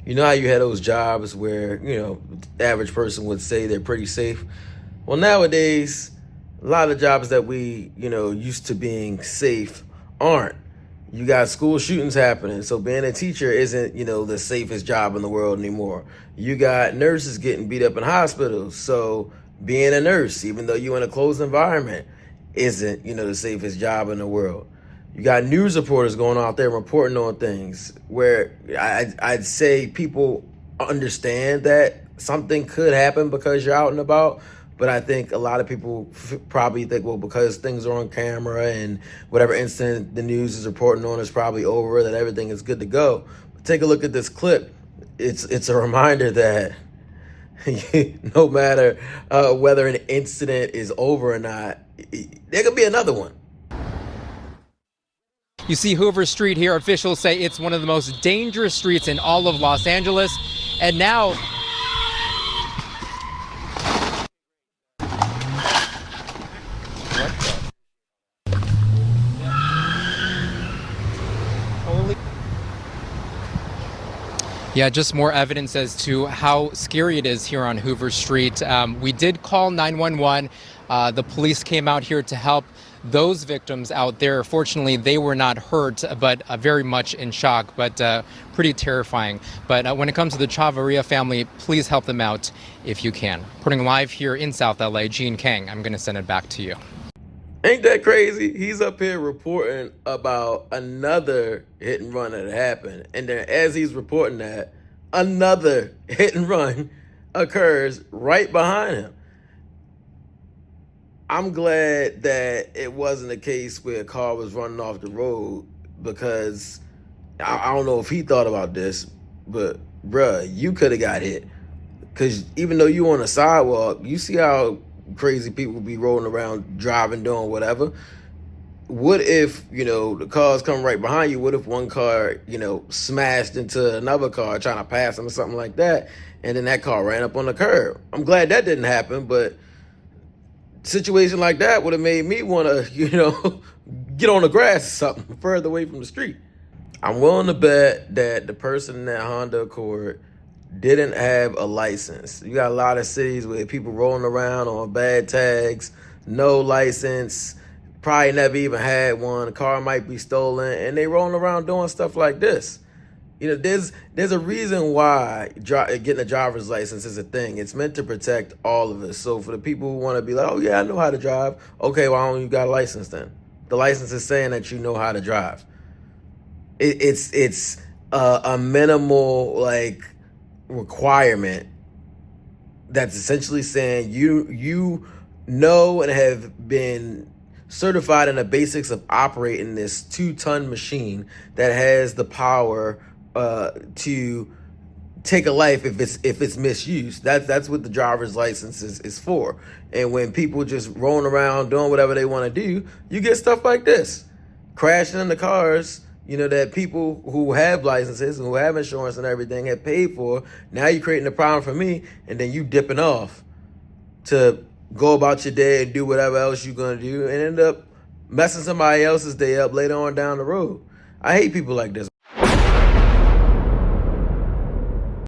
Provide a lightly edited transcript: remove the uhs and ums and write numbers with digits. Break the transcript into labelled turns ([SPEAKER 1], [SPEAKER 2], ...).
[SPEAKER 1] You know how you had those jobs where, the average person would say they're pretty safe? Well, nowadays, a lot of jobs that we, used to being safe aren't. You got school shootings happening, so being a teacher isn't, the safest job in the world anymore. You got nurses getting beat up in hospitals, so being a nurse, even though you're in a closed environment, isn't, the safest job in the world. You got news reporters going out there reporting on things where I'd say people understand that something could happen because you're out and about. But I think a lot of people probably think, well, because things are on camera and whatever incident the news is reporting on is probably over, that everything is good to go. But take a look at this clip. It's a reminder that no matter whether an incident is over or not, there could be another one.
[SPEAKER 2] You see Hoover Street here. Officials say it's one of the most dangerous streets in all of Los Angeles. And now, yeah, just more evidence as to how scary it is here on Hoover Street. We did call 911. The police came out here to help those victims out there. Fortunately, they were not hurt, but very much in shock, but pretty terrifying. But when it comes to the Chavarria family, please help them out if you can. Reporting live here in South LA, Gene Kang, I'm going to send it back to you.
[SPEAKER 1] Ain't that crazy? He's up here reporting about another hit and run that happened. And then as he's reporting that, another hit and run occurs right behind him. I'm glad that it wasn't a case where a car was running off the road, because I don't know if he thought about this, but bruh, you could have got hit. Because even though you on a sidewalk, you see how crazy people be rolling around, driving, doing whatever. What if, the cars come right behind you? What if one car, smashed into another car trying to pass them or something like that, and then that car ran up on the curb? I'm glad that didn't happen, but situation like that would have made me want to, get on the grass or something further away from the street. I'm willing to bet that the person in that Honda Accord didn't have a license. You got a lot of cities where people rolling around on bad tags, no license, probably never even had one. The car might be stolen, and they rolling around doing stuff like this. There's a reason why getting a driver's license is a thing. It's meant to protect all of us. So for the people who want to be like, oh yeah, I know how to drive. Okay, why don't you got a license then? The license is saying that you know how to drive. It's a minimal requirement that's essentially saying you know and have been certified in the basics of operating this 2-ton machine that has the power to take a life if it's misused. That's what the driver's license is for. And when people just rolling around doing whatever they want to do, you get stuff like this, crashing into cars, that people who have licenses and who have insurance and everything have paid for. Now you're creating a problem for me, and then you dipping off to go about your day and do whatever else you're going to do and end up messing somebody else's day up later on down the road. I hate people like this.